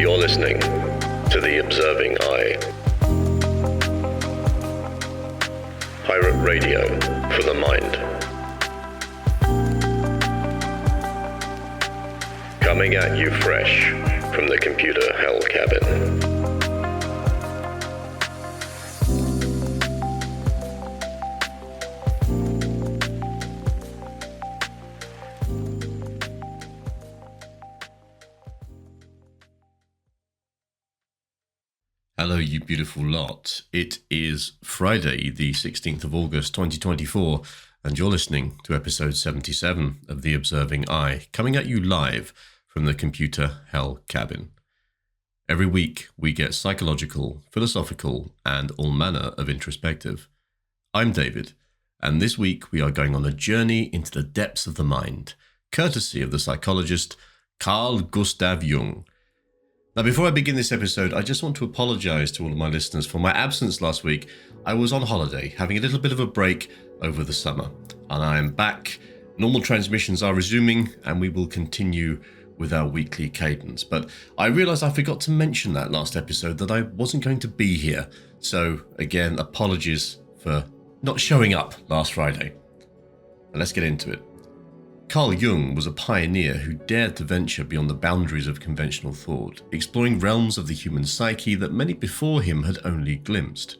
You're listening to The Observing Eye. Pirate radio for the mind. Coming at you fresh from the computer hell cabin. Hello, you beautiful lot. It is Friday, the 16th of August, 2024, and you're listening to episode 77 of The Observing Eye, coming at you live from the computer hell cabin. Every week, we get psychological, philosophical, and all manner of introspective. I'm David, and this week we are going on a journey into the depths of the mind, courtesy of the psychologist Carl Jung. Now, before I begin this episode, I just want to apologize to all of my listeners for my absence last week. I was on holiday, having a little bit of a break over the summer, and I am back. Normal transmissions are resuming, and we will continue with our weekly cadence. But I realized I forgot to mention that last episode, that I wasn't going to be here. So, again, apologies for not showing up last Friday. But let's get into it. Carl Jung was a pioneer who dared to venture beyond the boundaries of conventional thought, exploring realms of the human psyche that many before him had only glimpsed.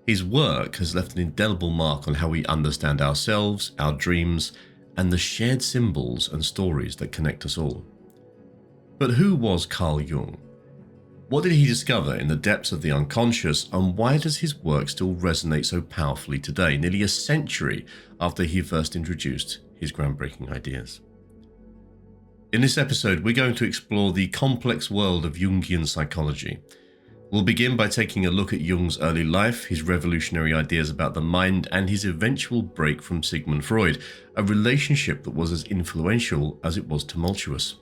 His work has left an indelible mark on how we understand ourselves, our dreams, and the shared symbols and stories that connect us all. But who was Carl Jung? What did he discover in the depths of the unconscious, and why does his work still resonate so powerfully today, nearly a century after he first introduced his groundbreaking ideas? In this episode, we're going to explore the complex world of Jungian psychology. We'll begin by taking a look at Jung's early life, his revolutionary ideas about the mind, and his eventual break from Sigmund Freud, a relationship that was as influential as it was tumultuous.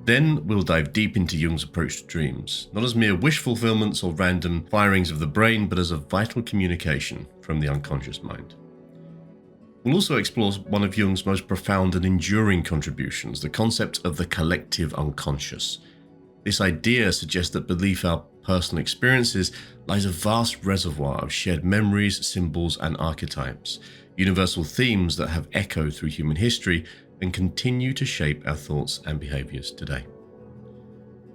Then we'll dive deep into Jung's approach to dreams, not as mere wish fulfillments or random firings of the brain, but as a vital communication from the unconscious mind. We'll also explore one of Jung's most profound and enduring contributions, the concept of the collective unconscious. This idea suggests that beneath our personal experiences lies a vast reservoir of shared memories, symbols, and archetypes, universal themes that have echoed through human history and continue to shape our thoughts and behaviors today.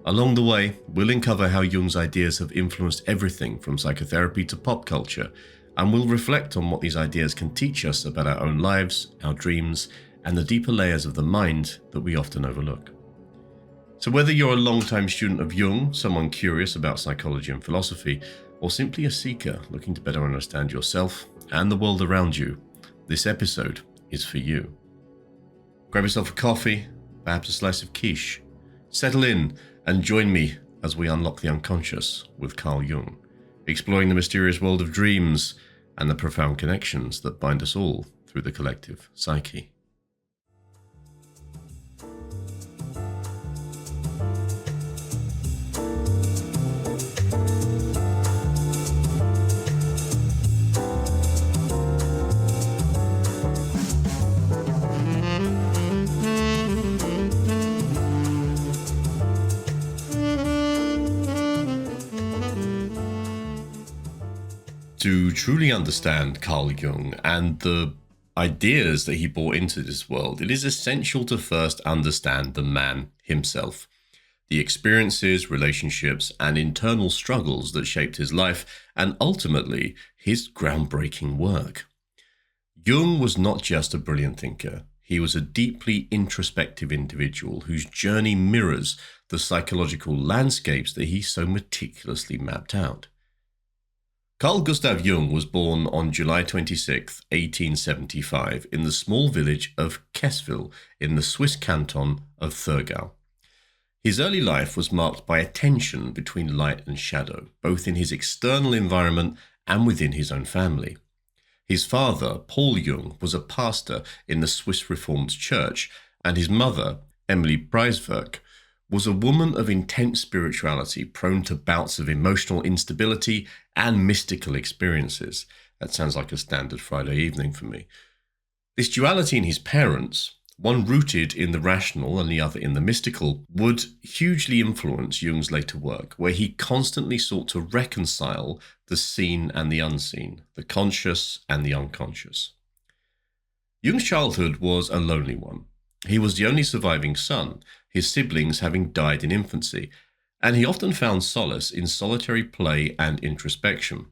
Along the way, we'll uncover how Jung's ideas have influenced everything from psychotherapy to pop culture, and we'll reflect on what these ideas can teach us about our own lives, our dreams, and the deeper layers of the mind that we often overlook. So whether you're a long-time student of Jung, someone curious about psychology and philosophy, or simply a seeker looking to better understand yourself and the world around you, this episode is for you. Grab yourself a coffee, perhaps a slice of quiche. Settle in and join me as we unlock the unconscious with Carl Jung, exploring the mysterious world of dreams and the profound connections that bind us all through the collective psyche. To truly understand Carl Jung and the ideas that he brought into this world, it is essential to first understand the man himself, the experiences, relationships, and internal struggles that shaped his life, and ultimately his groundbreaking work. Jung was not just a brilliant thinker. He was a deeply introspective individual whose journey mirrors the psychological landscapes that he so meticulously mapped out. Carl Gustav Jung was born on July 26, 1875, in the small village of Kessville in the Swiss canton of Thurgau. His early life was marked by a tension between light and shadow, both in his external environment and within his own family. His father, Paul Jung, was a pastor in the Swiss Reformed Church, and his mother, Emily Preiswerk, was a woman of intense spirituality, prone to bouts of emotional instability and mystical experiences. That sounds like a standard Friday evening for me. This duality in his parents, one rooted in the rational and the other in the mystical, would hugely influence Jung's later work, where he constantly sought to reconcile the seen and the unseen, the conscious and the unconscious. Jung's childhood was a lonely one. He was the only surviving son, his siblings having died in infancy, and he often found solace in solitary play and introspection.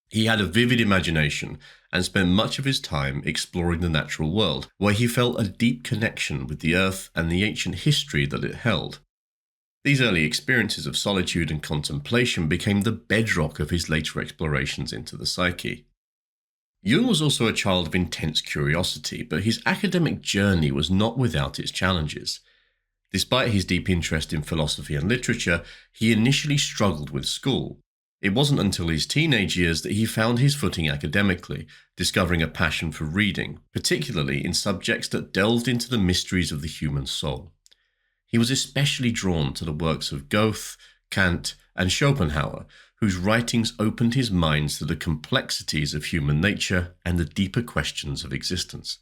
He had a vivid imagination and spent much of his time exploring the natural world, where he felt a deep connection with the earth and the ancient history that it held. These early experiences of solitude and contemplation became the bedrock of his later explorations into the psyche. Jung was also a child of intense curiosity, but his academic journey was not without its challenges. Despite his deep interest in philosophy and literature, he initially struggled with school. It wasn't until his teenage years that he found his footing academically, discovering a passion for reading, particularly in subjects that delved into the mysteries of the human soul. He was especially drawn to the works of Goethe, Kant, and Schopenhauer, whose writings opened his mind to the complexities of human nature and the deeper questions of existence.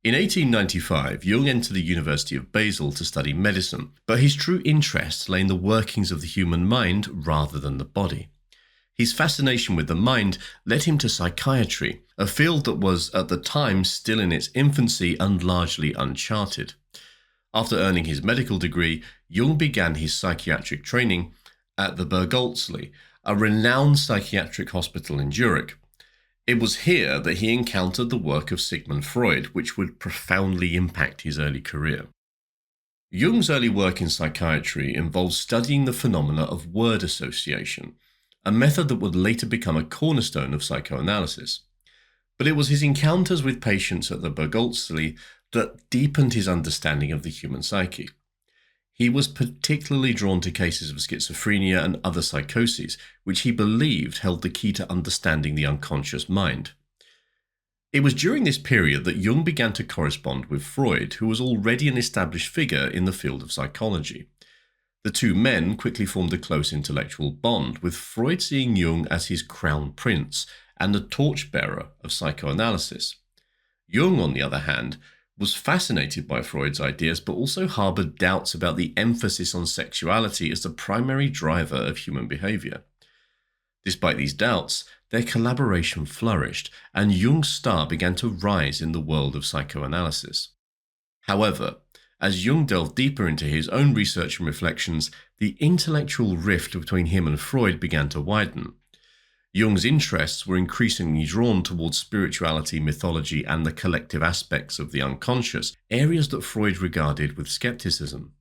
In 1895, Jung entered the University of Basel to study medicine, but his true interest lay in the workings of the human mind rather than the body. His fascination with the mind led him to psychiatry, a field that was at the time still in its infancy and largely uncharted. After earning his medical degree, Jung began his psychiatric training at the Bergholzli, a renowned psychiatric hospital in Zurich. It was here that he encountered the work of Sigmund Freud, which would profoundly impact his early career. Jung's early work in psychiatry involved studying the phenomena of word association, a method that would later become a cornerstone of psychoanalysis. But it was his encounters with patients at the Bergholzli that deepened his understanding of the human psyche. He was particularly drawn to cases of schizophrenia and other psychoses, which he believed held the key to understanding the unconscious mind. It was during this period that Jung began to correspond with Freud, who was already an established figure in the field of psychology. The two men quickly formed a close intellectual bond, with Freud seeing Jung as his crown prince and the torchbearer of psychoanalysis. Jung, on the other hand, was fascinated by Freud's ideas, but also harbored doubts about the emphasis on sexuality as the primary driver of human behavior. Despite these doubts, their collaboration flourished, and Jung's star began to rise in the world of psychoanalysis. However, as Jung delved deeper into his own research and reflections, the intellectual rift between him and Freud began to widen. Jung's interests were increasingly drawn towards spirituality, mythology, and the collective aspects of the unconscious, areas that Freud regarded with skepticism.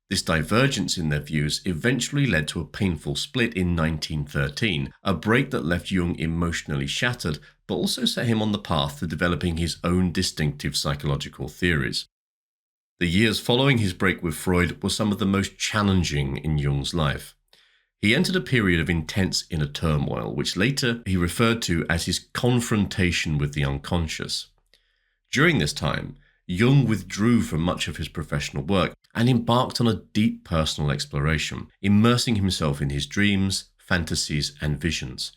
This divergence in their views eventually led to a painful split in 1913, a break that left Jung emotionally shattered, but also set him on the path to developing his own distinctive psychological theories. The years following his break with Freud were some of the most challenging in Jung's life. He entered a period of intense inner turmoil, which later he referred to as his confrontation with the unconscious. During this time, Jung withdrew from much of his professional work and embarked on a deep personal exploration, immersing himself in his dreams, fantasies, and visions.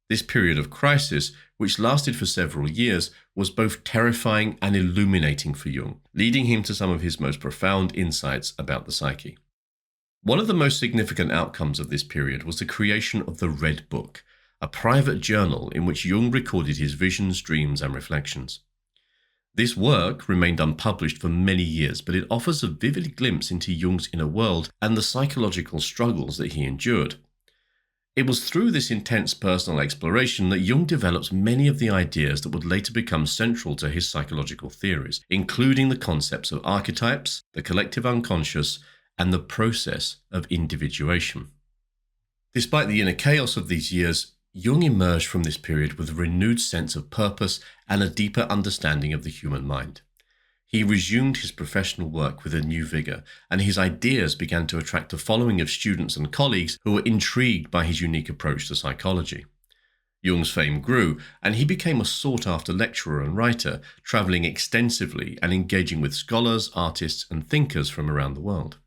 This period of crisis, which lasted for several years, was both terrifying and illuminating for Jung, leading him to some of his most profound insights about the psyche. One of the most significant outcomes of this period was the creation of the Red Book, a private journal in which Jung recorded his visions, dreams, and reflections. This work remained unpublished for many years, but it offers a vivid glimpse into Jung's inner world and the psychological struggles that he endured. It was through this intense personal exploration that Jung developed many of the ideas that would later become central to his psychological theories, including the concepts of archetypes, the collective unconscious, and the process of individuation. Despite the inner chaos of these years, Jung emerged from this period with a renewed sense of purpose and a deeper understanding of the human mind. He resumed his professional work with a new vigor, and his ideas began to attract a following of students and colleagues who were intrigued by his unique approach to psychology. Jung's fame grew, and he became a sought-after lecturer and writer, traveling extensively and engaging with scholars, artists, and thinkers from around the world.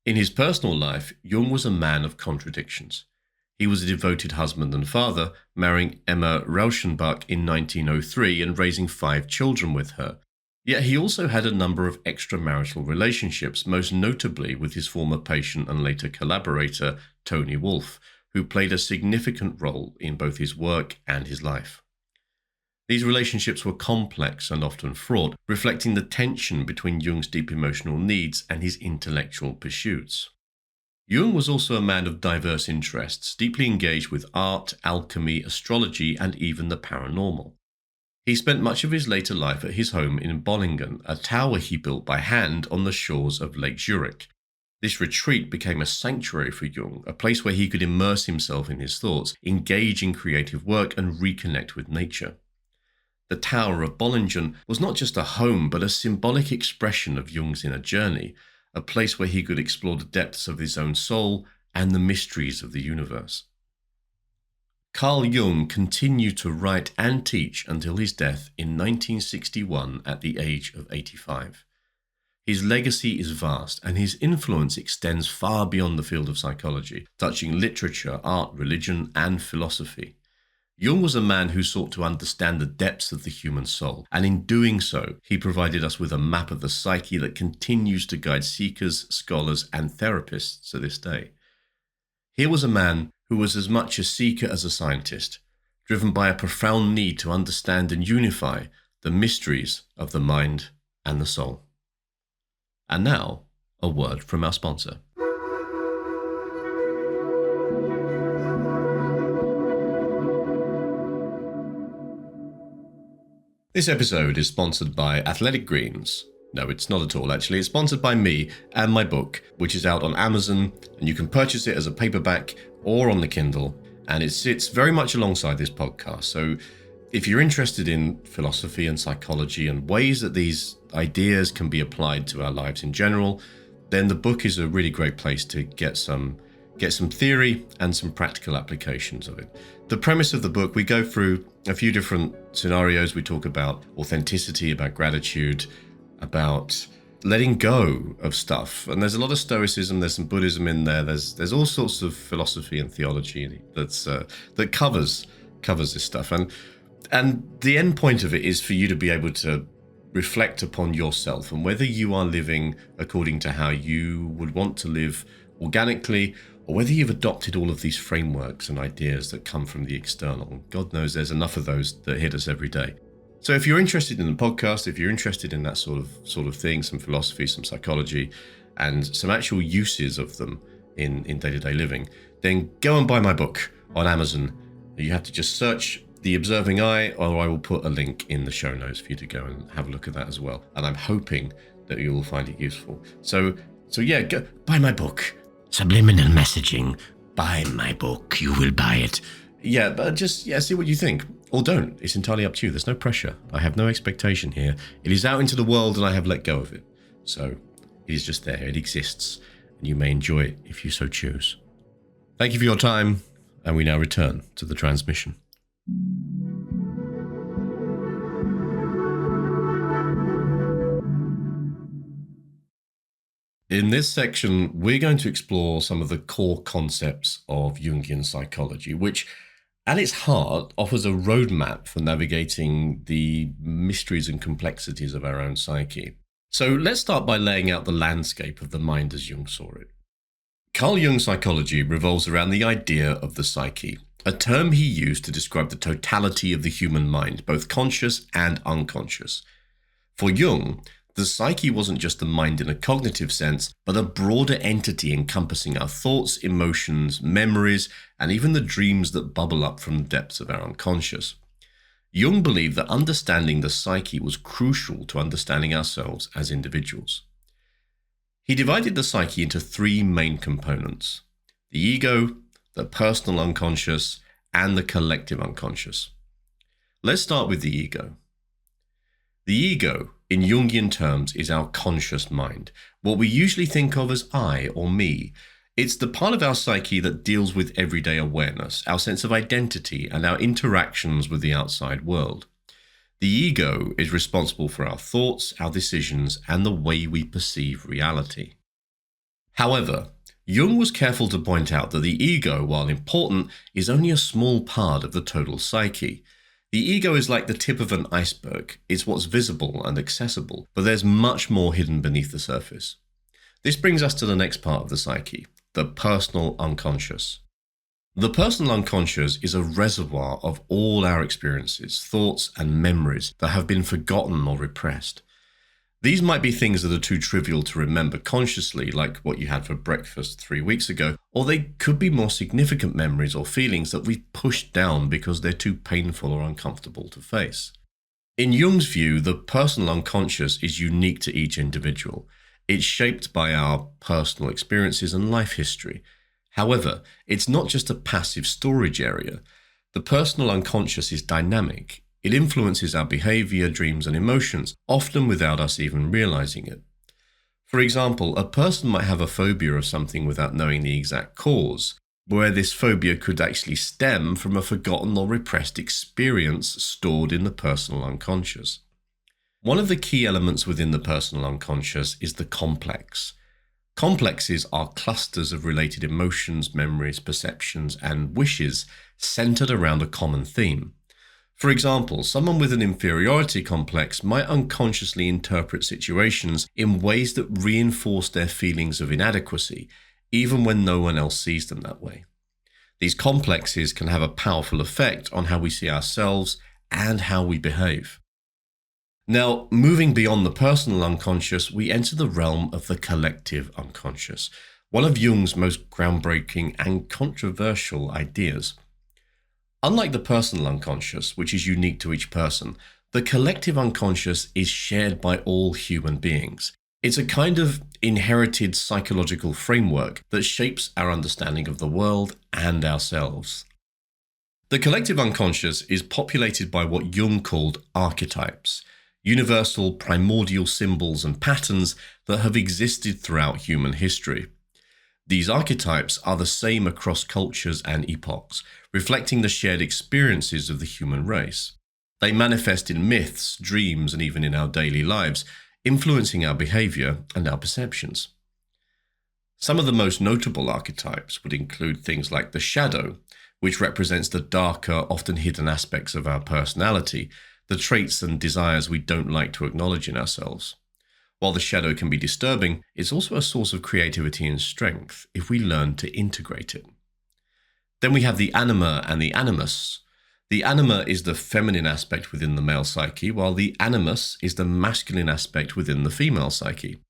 In his personal life, Jung was a man of contradictions. He was a devoted husband and father, marrying Emma Rauschenbach in 1903 and raising 5 children with her. Yet he also had a number of extramarital relationships, most notably with his former patient and later collaborator, Tony Wolff, who played a significant role in both his work and his life. These relationships were complex and often fraught, reflecting the tension between Jung's deep emotional needs and his intellectual pursuits. Jung was also a man of diverse interests, deeply engaged with art, alchemy, astrology, and even the paranormal. He spent much of his later life at his home in Bollingen, a tower he built by hand on the shores of Lake Zurich. This retreat became a sanctuary for Jung, a place where he could immerse himself in his thoughts, engage in creative work, and reconnect with nature. The Tower of Bollingen was not just a home, but a symbolic expression of Jung's inner journey, a place where he could explore the depths of his own soul and the mysteries of the universe. Carl Jung continued to write and teach until his death in 1961 at the age of 85. His legacy is vast, and his influence extends far beyond the field of psychology, touching literature, art, religion, and philosophy. Jung was a man who sought to understand the depths of the human soul, and in doing so, he provided us with a map of the psyche that continues to guide seekers, scholars, and therapists to this day. Here was a man who was as much a seeker as a scientist, driven by a profound need to understand and unify the mysteries of the mind and the soul. And now, a word from our sponsor. This episode is sponsored by Athletic Greens. No, it's not at all, actually. It's sponsored by me and my book, which is out on Amazon, and you can purchase it as a paperback or on the Kindle, and it sits very much alongside this podcast. So if you're interested in philosophy and psychology and ways that these ideas can be applied to our lives in general, then the book is a really great place to get some theory and some practical applications of it. The premise of the book, we go through a few different scenarios. We talk about authenticity, about gratitude, about letting go of stuff. And there's a lot of stoicism, there's some Buddhism in there, there's all sorts of philosophy and theology that covers this stuff. And the end point of it is for you to be able to reflect upon yourself and whether you are living according to how you would want to live organically, or whether you've adopted all of these frameworks and ideas that come from the external. God knows there's enough of those that hit us every day. So if you're interested in the podcast, if you're interested in that sort of thing, some philosophy, some psychology, and some actual uses of them in day-to-day living, then go and buy my book on Amazon. You have to just search The Observing Eye, or I will put a link in the show notes for you to go and have a look at that as well. And I'm hoping that you will find it useful. So yeah, go buy my book. Subliminal messaging. Buy my book. You will buy it. Yeah, but see what you think. Or don't. It's entirely up to you. There's no pressure. I have no expectation here. It is out into the world and I have let go of it. So it is just there. It exists. And you may enjoy it if you so choose. Thank you for your time. And we now return to the transmission. In this section, we're going to explore some of the core concepts of Jungian psychology, which at its heart offers a roadmap for navigating the mysteries and complexities of our own psyche. So let's start by laying out the landscape of the mind as Jung saw it. Carl Jung's psychology revolves around the idea of the psyche, a term he used to describe the totality of the human mind, both conscious and unconscious. For Jung, the psyche wasn't just the mind in a cognitive sense, but a broader entity encompassing our thoughts, emotions, memories, and even the dreams that bubble up from the depths of our unconscious. Jung believed that understanding the psyche was crucial to understanding ourselves as individuals. He divided the psyche into three main components: the ego, the personal unconscious, and the collective unconscious. Let's start with the ego. The ego, in Jungian terms, is our conscious mind, what we usually think of as I or me. It's the part of our psyche that deals with everyday awareness, our sense of identity, and our interactions with the outside world. The ego is responsible for our thoughts, our decisions, and the way we perceive reality. However, Jung was careful to point out that the ego, while important, is only a small part of the total psyche. The ego is like the tip of an iceberg. It's what's visible and accessible, but there's much more hidden beneath the surface. This brings us to the next part of the psyche, the personal unconscious. The personal unconscious is a reservoir of all our experiences, thoughts, and memories that have been forgotten or repressed. These might be things that are too trivial to remember consciously, like what you had for breakfast 3 weeks ago, or they could be more significant memories or feelings that we've pushed down because they're too painful or uncomfortable to face. In Jung's view, the personal unconscious is unique to each individual. It's shaped by our personal experiences and life history. However, it's not just a passive storage area. The personal unconscious is dynamic. It influences our behavior, dreams, and emotions, often without us even realizing it. For example, a person might have a phobia of something without knowing the exact cause, where this phobia could actually stem from a forgotten or repressed experience stored in the personal unconscious. One of the key elements within the personal unconscious is the complex. Complexes are clusters of related emotions, memories, perceptions, and wishes centered around a common theme. For example, someone with an inferiority complex might unconsciously interpret situations in ways that reinforce their feelings of inadequacy, even when no one else sees them that way. These complexes can have a powerful effect on how we see ourselves and how we behave. Now, moving beyond the personal unconscious, we enter the realm of the collective unconscious, one of Jung's most groundbreaking and controversial ideas. Unlike the personal unconscious, which is unique to each person, the collective unconscious is shared by all human beings. It's a kind of inherited psychological framework that shapes our understanding of the world and ourselves. The collective unconscious is populated by what Jung called archetypes, universal primordial symbols and patterns that have existed throughout human history. These archetypes are the same across cultures and epochs, reflecting the shared experiences of the human race. They manifest in myths, dreams, and even in our daily lives, influencing our behavior and our perceptions. Some of the most notable archetypes would include things like the shadow, which represents the darker, often hidden aspects of our personality, the traits and desires we don't like to acknowledge in ourselves. While the shadow can be disturbing, it's also a source of creativity and strength if we learn to integrate it. Then we have the anima and the animus. The anima is the feminine aspect within the male psyche, while the animus is the masculine aspect within the female psyche.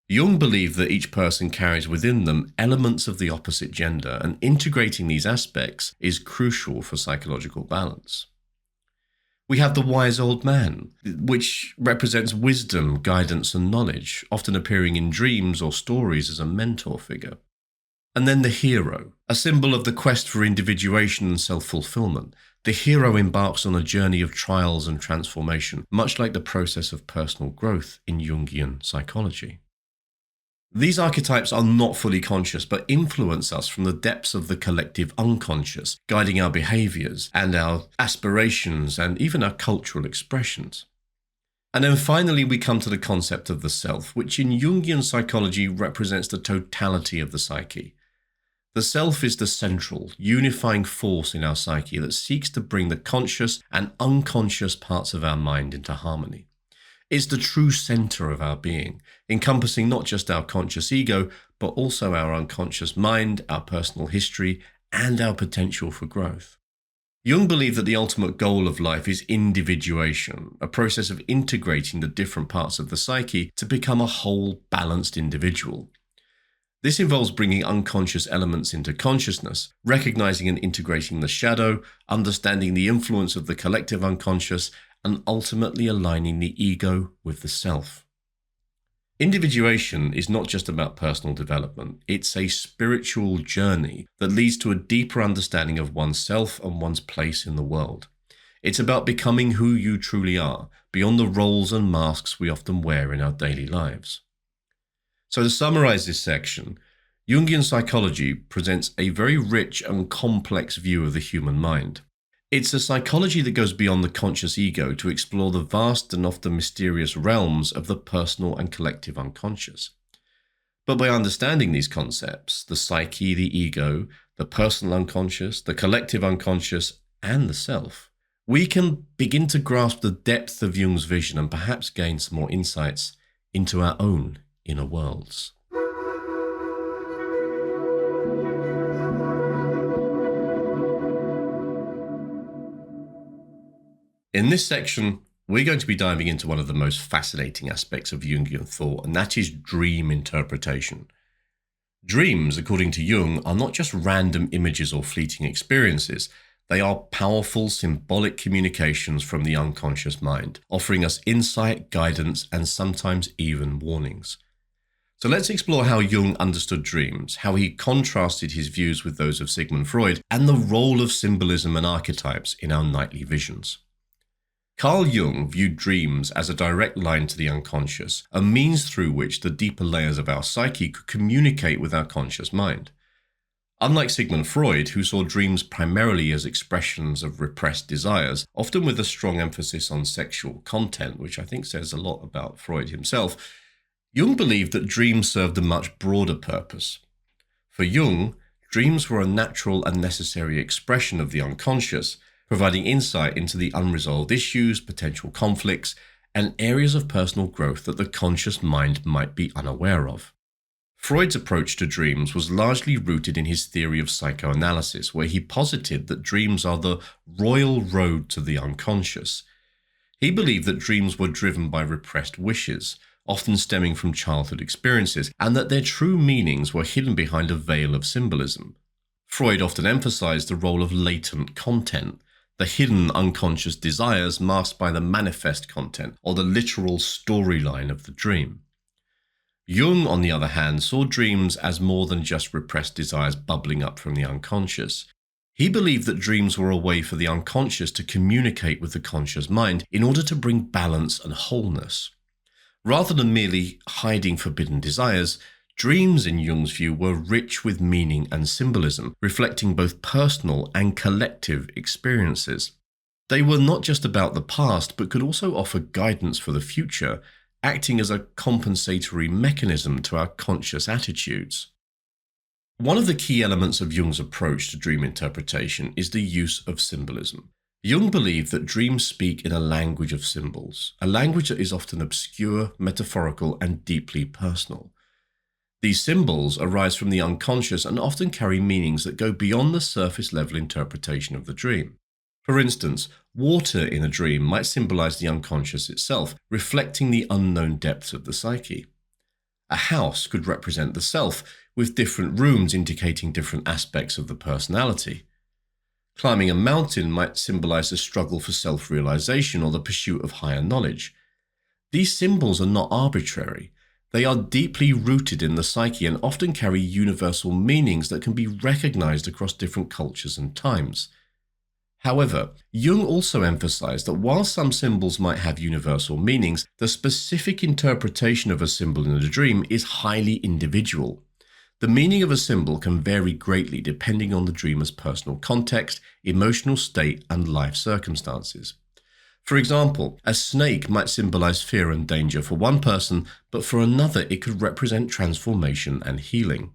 Jung believed that each person carries within them elements of the opposite gender, and integrating these aspects is crucial for psychological balance. We have the wise old man, which represents wisdom, guidance, and knowledge, often appearing in dreams or stories as a mentor figure. And then the hero, a symbol of the quest for individuation and self-fulfillment. The hero embarks on a journey of trials and transformation, much like the process of personal growth in Jungian psychology. These archetypes are not fully conscious, but influence us from the depths of the collective unconscious, guiding our behaviors and our aspirations and even our cultural expressions. And then finally, we come to the concept of the self, which in Jungian psychology represents the totality of the psyche. The self is the central, unifying force in our psyche that seeks to bring the conscious and unconscious parts of our mind into harmony. It's the true center of our being, encompassing not just our conscious ego, but also our unconscious mind, our personal history, and our potential for growth. Jung believed that the ultimate goal of life is individuation, a process of integrating the different parts of the psyche to become a whole, balanced individual. This involves bringing unconscious elements into consciousness, recognizing and integrating the shadow, understanding the influence of the collective unconscious, and ultimately aligning the ego with the self. Individuation is not just about personal development, it's a spiritual journey that leads to a deeper understanding of oneself and one's place in the world. It's about becoming who you truly are, beyond the roles and masks we often wear in our daily lives. So to summarize this section, Jungian psychology presents a very rich and complex view of the human mind. It's a psychology that goes beyond the conscious ego to explore the vast and often mysterious realms of the personal and collective unconscious. But by understanding these concepts, the psyche, the ego, the personal unconscious, the collective unconscious, and the self, we can begin to grasp the depth of Jung's vision and perhaps gain some more insights into our own inner worlds. In this section, we're going to be diving into one of the most fascinating aspects of Jungian thought, and that is dream interpretation. Dreams, according to Jung, are not just random images or fleeting experiences. They are powerful symbolic communications from the unconscious mind, offering us insight, guidance, and sometimes even warnings. So let's explore how Jung understood dreams, how he contrasted his views with those of Sigmund Freud, and the role of symbolism and archetypes in our nightly visions. Carl Jung viewed dreams as a direct line to the unconscious, a means through which the deeper layers of our psyche could communicate with our conscious mind. Unlike Sigmund Freud, who saw dreams primarily as expressions of repressed desires, often with a strong emphasis on sexual content, which I think says a lot about Freud himself, Jung believed that dreams served a much broader purpose. For Jung, dreams were a natural and necessary expression of the unconscious, providing insight into the unresolved issues, potential conflicts, and areas of personal growth that the conscious mind might be unaware of. Freud's approach to dreams was largely rooted in his theory of psychoanalysis, where he posited that dreams are the royal road to the unconscious. He believed that dreams were driven by repressed wishes, often stemming from childhood experiences, and that their true meanings were hidden behind a veil of symbolism. Freud often emphasized the role of latent content, the hidden unconscious desires masked by the manifest content, or the literal storyline of the dream. Jung, on the other hand, saw dreams as more than just repressed desires bubbling up from the unconscious. He believed that dreams were a way for the unconscious to communicate with the conscious mind in order to bring balance and wholeness. Rather than merely hiding forbidden desires, dreams, in Jung's view, were rich with meaning and symbolism, reflecting both personal and collective experiences. They were not just about the past, but could also offer guidance for the future, acting as a compensatory mechanism to our conscious attitudes. One of the key elements of Jung's approach to dream interpretation is the use of symbolism. Jung believed that dreams speak in a language of symbols, a language that is often obscure, metaphorical, and deeply personal. These symbols arise from the unconscious and often carry meanings that go beyond the surface-level interpretation of the dream. For instance, water in a dream might symbolize the unconscious itself, reflecting the unknown depths of the psyche. A house could represent the self, with different rooms indicating different aspects of the personality. Climbing a mountain might symbolize a struggle for self-realization or the pursuit of higher knowledge. These symbols are not arbitrary. They are deeply rooted in the psyche and often carry universal meanings that can be recognized across different cultures and times. However, Jung also emphasized that while some symbols might have universal meanings, the specific interpretation of a symbol in a dream is highly individual. The meaning of a symbol can vary greatly depending on the dreamer's personal context, emotional state, and life circumstances. For example, a snake might symbolize fear and danger for one person, but for another it could represent transformation and healing.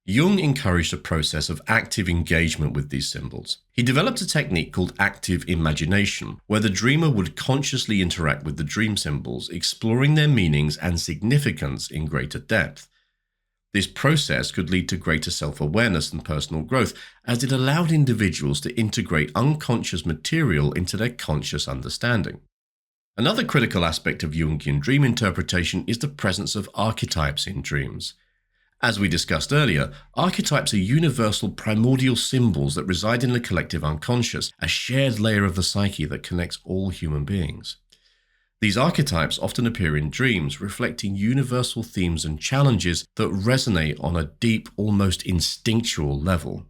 Jung encouraged a process of active engagement with these symbols. He developed a technique called active imagination, where the dreamer would consciously interact with the dream symbols, exploring their meanings and significance in greater depth. This process could lead to greater self-awareness and personal growth, as it allowed individuals to integrate unconscious material into their conscious understanding. Another critical aspect of Jungian dream interpretation is the presence of archetypes in dreams. As we discussed earlier, archetypes are universal primordial symbols that reside in the collective unconscious, a shared layer of the psyche that connects all human beings. These archetypes often appear in dreams, reflecting universal themes and challenges that resonate on a deep, almost instinctual level.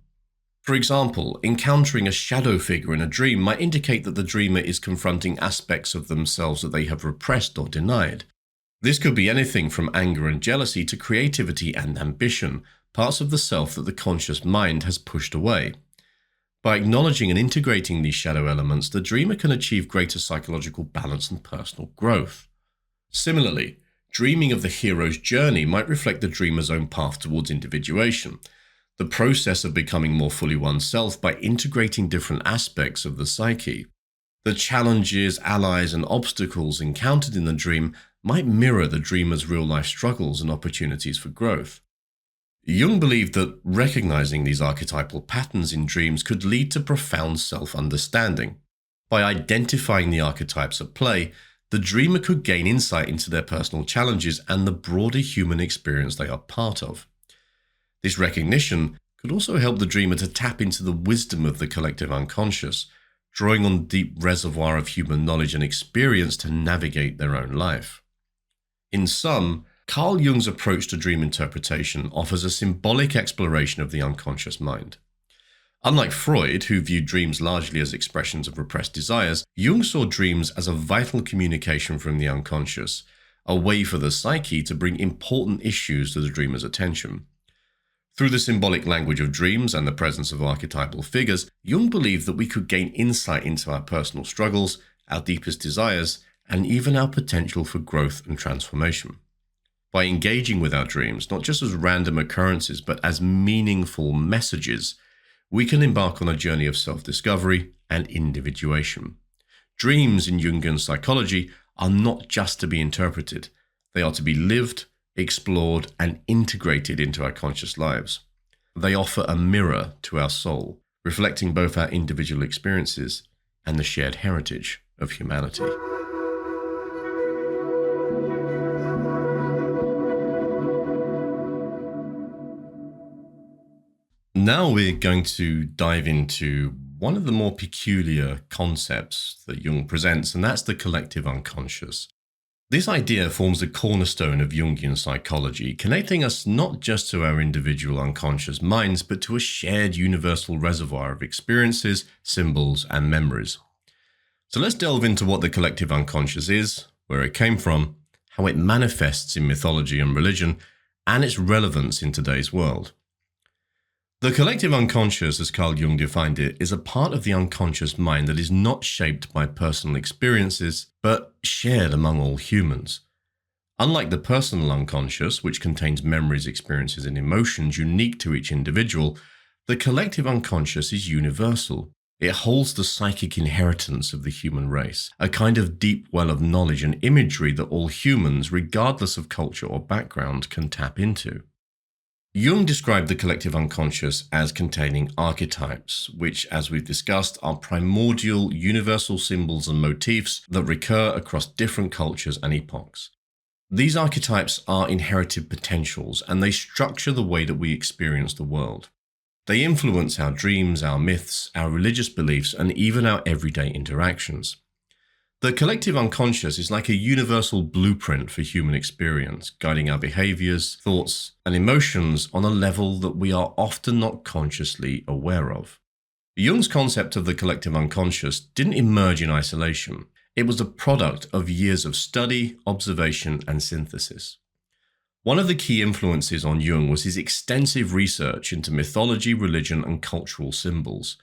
For example, encountering a shadow figure in a dream might indicate that the dreamer is confronting aspects of themselves that they have repressed or denied. This could be anything from anger and jealousy to creativity and ambition, parts of the self that the conscious mind has pushed away. By acknowledging and integrating these shadow elements, the dreamer can achieve greater psychological balance and personal growth. Similarly, dreaming of the hero's journey might reflect the dreamer's own path towards individuation, the process of becoming more fully oneself by integrating different aspects of the psyche. The challenges, allies, and obstacles encountered in the dream might mirror the dreamer's real-life struggles and opportunities for growth. Jung believed that recognizing these archetypal patterns in dreams could lead to profound self-understanding. By identifying the archetypes at play, the dreamer could gain insight into their personal challenges and the broader human experience they are part of. This recognition could also help the dreamer to tap into the wisdom of the collective unconscious, drawing on the deep reservoir of human knowledge and experience to navigate their own life. In sum, Carl Jung's approach to dream interpretation offers a symbolic exploration of the unconscious mind. Unlike Freud, who viewed dreams largely as expressions of repressed desires, Jung saw dreams as a vital communication from the unconscious, a way for the psyche to bring important issues to the dreamer's attention. Through the symbolic language of dreams and the presence of archetypal figures, Jung believed that we could gain insight into our personal struggles, our deepest desires, and even our potential for growth and transformation. By engaging with our dreams, not just as random occurrences, but as meaningful messages, we can embark on a journey of self-discovery and individuation. Dreams in Jungian psychology are not just to be interpreted. They are to be lived, explored, and integrated into our conscious lives. They offer a mirror to our soul, reflecting both our individual experiences and the shared heritage of humanity. Now we're going to dive into one of the more peculiar concepts that Jung presents, and that's the collective unconscious. This idea forms the cornerstone of Jungian psychology, connecting us not just to our individual unconscious minds, but to a shared universal reservoir of experiences, symbols, and memories. So let's delve into what the collective unconscious is, where it came from, how it manifests in mythology and religion, and its relevance in today's world. The collective unconscious, as Carl Jung defined it, is a part of the unconscious mind that is not shaped by personal experiences, but shared among all humans. Unlike the personal unconscious, which contains memories, experiences, and emotions unique to each individual, the collective unconscious is universal. It holds the psychic inheritance of the human race, a kind of deep well of knowledge and imagery that all humans, regardless of culture or background, can tap into. Jung described the collective unconscious as containing archetypes, which, as we've discussed, are primordial, universal symbols and motifs that recur across different cultures and epochs. These archetypes are inherited potentials, and they structure the way that we experience the world. They influence our dreams, our myths, our religious beliefs, and even our everyday interactions. The collective unconscious is like a universal blueprint for human experience, guiding our behaviors, thoughts, and emotions on a level that we are often not consciously aware of. Jung's concept of the collective unconscious didn't emerge in isolation. It was a product of years of study, observation, and synthesis. One of the key influences on Jung was his extensive research into mythology, religion, and cultural symbols.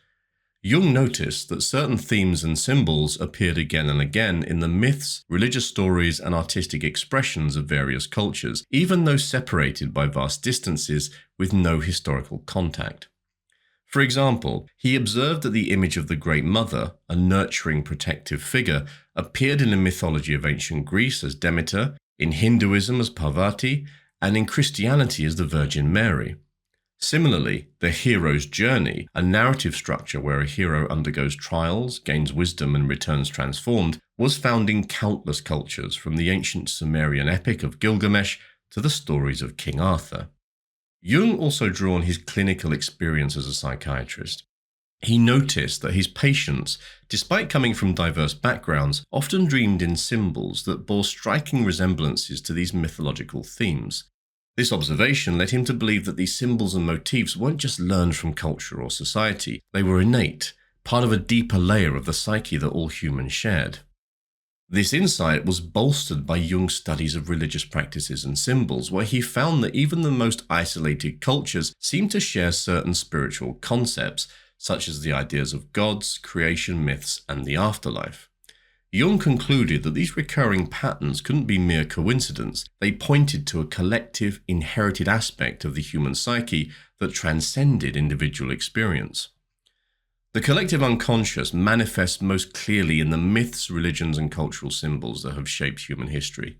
Jung noticed that certain themes and symbols appeared again and again in the myths, religious stories, and artistic expressions of various cultures, even though separated by vast distances with no historical contact. For example, he observed that the image of the Great Mother, a nurturing protective figure, appeared in the mythology of ancient Greece as Demeter, in Hinduism as Parvati, and in Christianity as the Virgin Mary. Similarly, the hero's journey, a narrative structure where a hero undergoes trials, gains wisdom, and returns transformed, was found in countless cultures, from the ancient Sumerian epic of Gilgamesh to the stories of King Arthur. Jung also drew on his clinical experience as a psychiatrist. He noticed that his patients, despite coming from diverse backgrounds, often dreamed in symbols that bore striking resemblances to these mythological themes. This observation led him to believe that these symbols and motifs weren't just learned from culture or society, they were innate, part of a deeper layer of the psyche that all humans shared. This insight was bolstered by Jung's studies of religious practices and symbols, where he found that even the most isolated cultures seemed to share certain spiritual concepts, such as the ideas of gods, creation myths, and the afterlife. Jung concluded that these recurring patterns couldn't be mere coincidence. They pointed to a collective, inherited aspect of the human psyche that transcended individual experience. The collective unconscious manifests most clearly in the myths, religions, and cultural symbols that have shaped human history.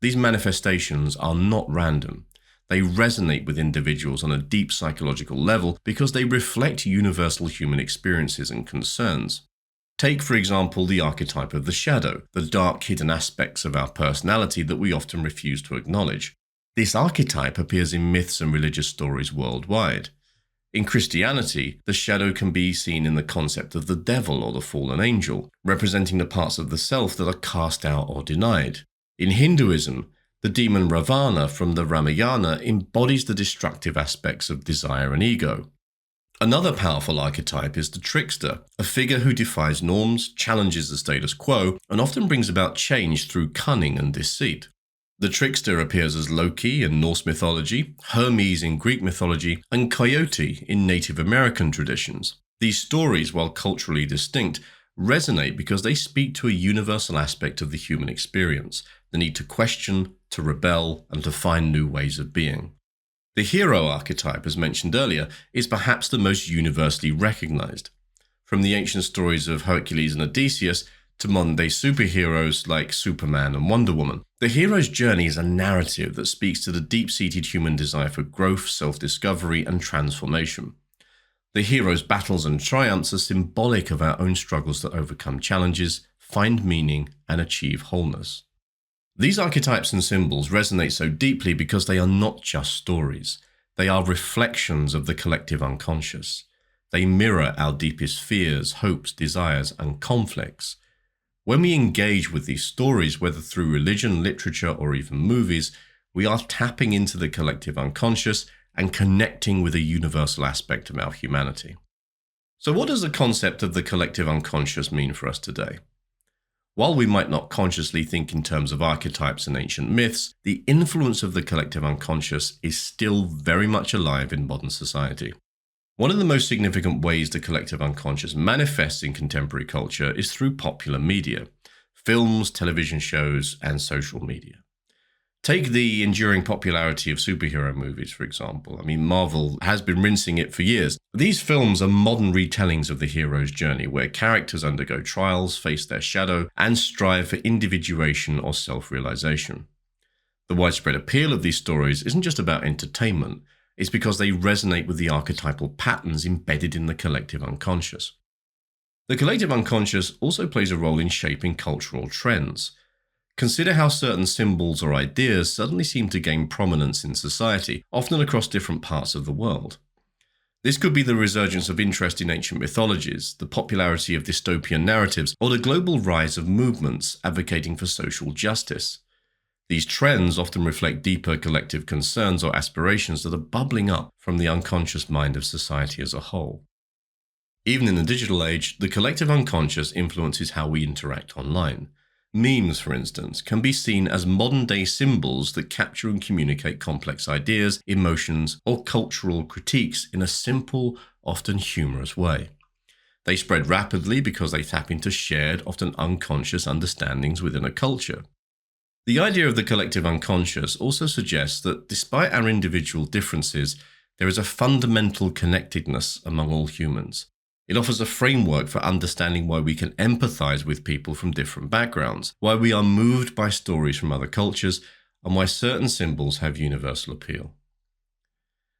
These manifestations are not random. They resonate with individuals on a deep psychological level because they reflect universal human experiences and concerns. Take, for example, the archetype of the shadow, the dark hidden aspects of our personality that we often refuse to acknowledge. This archetype appears in myths and religious stories worldwide. In Christianity, the shadow can be seen in the concept of the devil or the fallen angel, representing the parts of the self that are cast out or denied. In Hinduism, the demon Ravana from the Ramayana embodies the destructive aspects of desire and ego. Another powerful archetype is the trickster, a figure who defies norms, challenges the status quo, and often brings about change through cunning and deceit. The trickster appears as Loki in Norse mythology, Hermes in Greek mythology, and Coyote in Native American traditions. These stories, while culturally distinct, resonate because they speak to a universal aspect of the human experience, the need to question, to rebel, and to find new ways of being. The hero archetype, as mentioned earlier, is perhaps the most universally recognized. From the ancient stories of Hercules and Odysseus to modern-day superheroes like Superman and Wonder Woman, the hero's journey is a narrative that speaks to the deep-seated human desire for growth, self-discovery, and transformation. The hero's battles and triumphs are symbolic of our own struggles to overcome challenges, find meaning, and achieve wholeness. These archetypes and symbols resonate so deeply because they are not just stories. They are reflections of the collective unconscious. They mirror our deepest fears, hopes, desires, and conflicts. When we engage with these stories, whether through religion, literature, or even movies, we are tapping into the collective unconscious and connecting with a universal aspect of our humanity. So what does the concept of the collective unconscious mean for us today? While we might not consciously think in terms of archetypes and ancient myths, the influence of the collective unconscious is still very much alive in modern society. One of the most significant ways the collective unconscious manifests in contemporary culture is through popular media, films, television shows, and social media. Take the enduring popularity of superhero movies, for example. Marvel has been rinsing it for years. These films are modern retellings of the hero's journey, where characters undergo trials, face their shadow, and strive for individuation or self-realization. The widespread appeal of these stories isn't just about entertainment. It's because they resonate with the archetypal patterns embedded in the collective unconscious. The collective unconscious also plays a role in shaping cultural trends. Consider how certain symbols or ideas suddenly seem to gain prominence in society, often across different parts of the world. This could be the resurgence of interest in ancient mythologies, the popularity of dystopian narratives, or the global rise of movements advocating for social justice. These trends often reflect deeper collective concerns or aspirations that are bubbling up from the unconscious mind of society as a whole. Even in the digital age, the collective unconscious influences how we interact online. Memes, for instance, can be seen as modern-day symbols that capture and communicate complex ideas, emotions, or cultural critiques in a simple, often humorous way. They spread rapidly because they tap into shared, often unconscious understandings within a culture. The idea of the collective unconscious also suggests that despite our individual differences, there is a fundamental connectedness among all humans. It offers a framework for understanding why we can empathize with people from different backgrounds, why we are moved by stories from other cultures, and why certain symbols have universal appeal.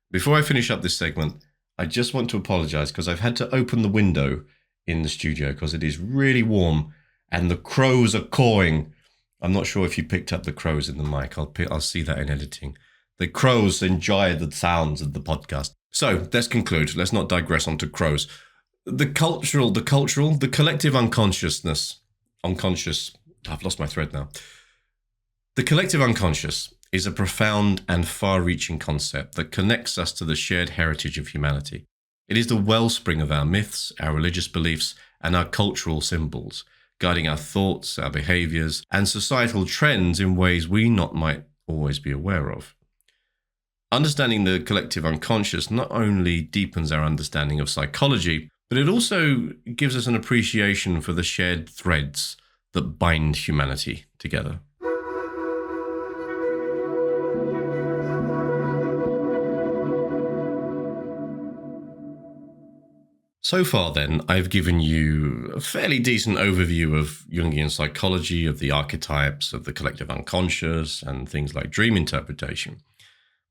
Before I finish up this segment, I just want to apologize because I've had to open the window in the studio because it is really warm and the crows are cawing. I'm not sure if you picked up the crows in the mic. I'll see that in editing. The crows enjoy the sounds of the podcast. So let's conclude. Let's not digress onto crows. The collective unconsciousness. I've lost my thread now. The collective unconscious is a profound and far-reaching concept that connects us to the shared heritage of humanity. It is the wellspring of our myths, our religious beliefs, and our cultural symbols, guiding our thoughts, our behaviors, and societal trends in ways we might always be aware of. Understanding the collective unconscious not only deepens our understanding of psychology, but it also gives us an appreciation for the shared threads that bind humanity together. So far, then, I've given you a fairly decent overview of Jungian psychology, of the archetypes, of the collective unconscious, and things like dream interpretation.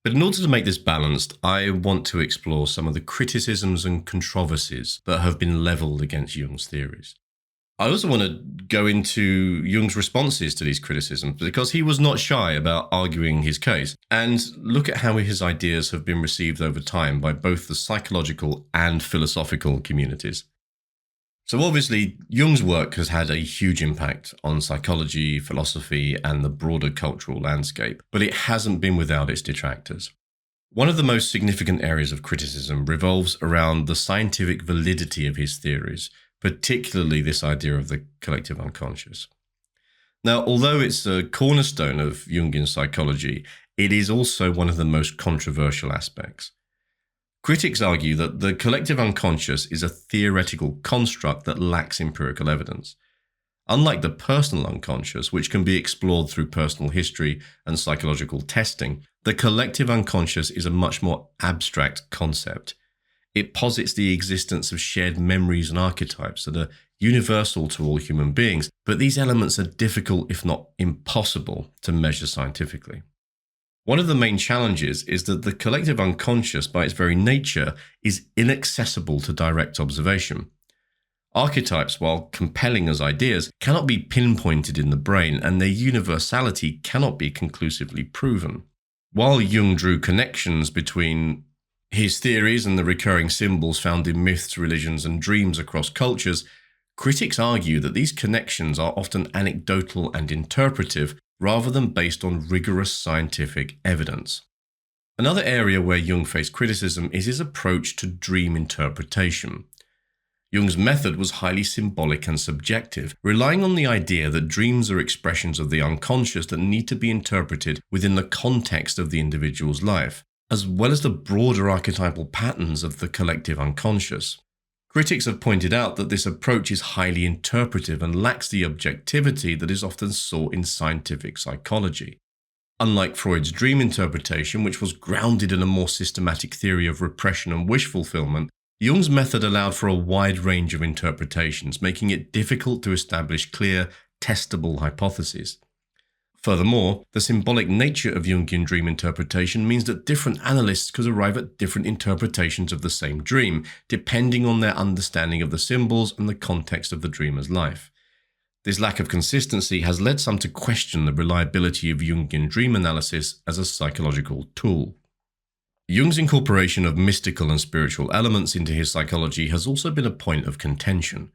But in order to make this balanced, I want to explore some of the criticisms and controversies that have been leveled against Jung's theories. I also want to go into Jung's responses to these criticisms because he was not shy about arguing his case, and look at how his ideas have been received over time by both the psychological and philosophical communities. So obviously, Jung's work has had a huge impact on psychology, philosophy, and the broader cultural landscape, but it hasn't been without its detractors. One of the most significant areas of criticism revolves around the scientific validity of his theories, particularly this idea of the collective unconscious. Now, although it's a cornerstone of Jungian psychology, it is also one of the most controversial aspects. Critics argue that the collective unconscious is a theoretical construct that lacks empirical evidence. Unlike the personal unconscious, which can be explored through personal history and psychological testing, the collective unconscious is a much more abstract concept. It posits the existence of shared memories and archetypes that are universal to all human beings, but these elements are difficult, if not impossible, to measure scientifically. One of the main challenges is that the collective unconscious, by its very nature, is inaccessible to direct observation. Archetypes, while compelling as ideas, cannot be pinpointed in the brain, and their universality cannot be conclusively proven. While Jung drew connections between his theories and the recurring symbols found in myths, religions, and dreams across cultures, critics argue that these connections are often anecdotal and interpretive rather than based on rigorous scientific evidence. Another area where Jung faced criticism is his approach to dream interpretation. Jung's method was highly symbolic and subjective, relying on the idea that dreams are expressions of the unconscious that need to be interpreted within the context of the individual's life, as well as the broader archetypal patterns of the collective unconscious. Critics have pointed out that this approach is highly interpretive and lacks the objectivity that is often sought in scientific psychology. Unlike Freud's dream interpretation, which was grounded in a more systematic theory of repression and wish fulfillment, Jung's method allowed for a wide range of interpretations, making it difficult to establish clear, testable hypotheses. Furthermore, the symbolic nature of Jungian dream interpretation means that different analysts could arrive at different interpretations of the same dream, depending on their understanding of the symbols and the context of the dreamer's life. This lack of consistency has led some to question the reliability of Jungian dream analysis as a psychological tool. Jung's incorporation of mystical and spiritual elements into his psychology has also been a point of contention.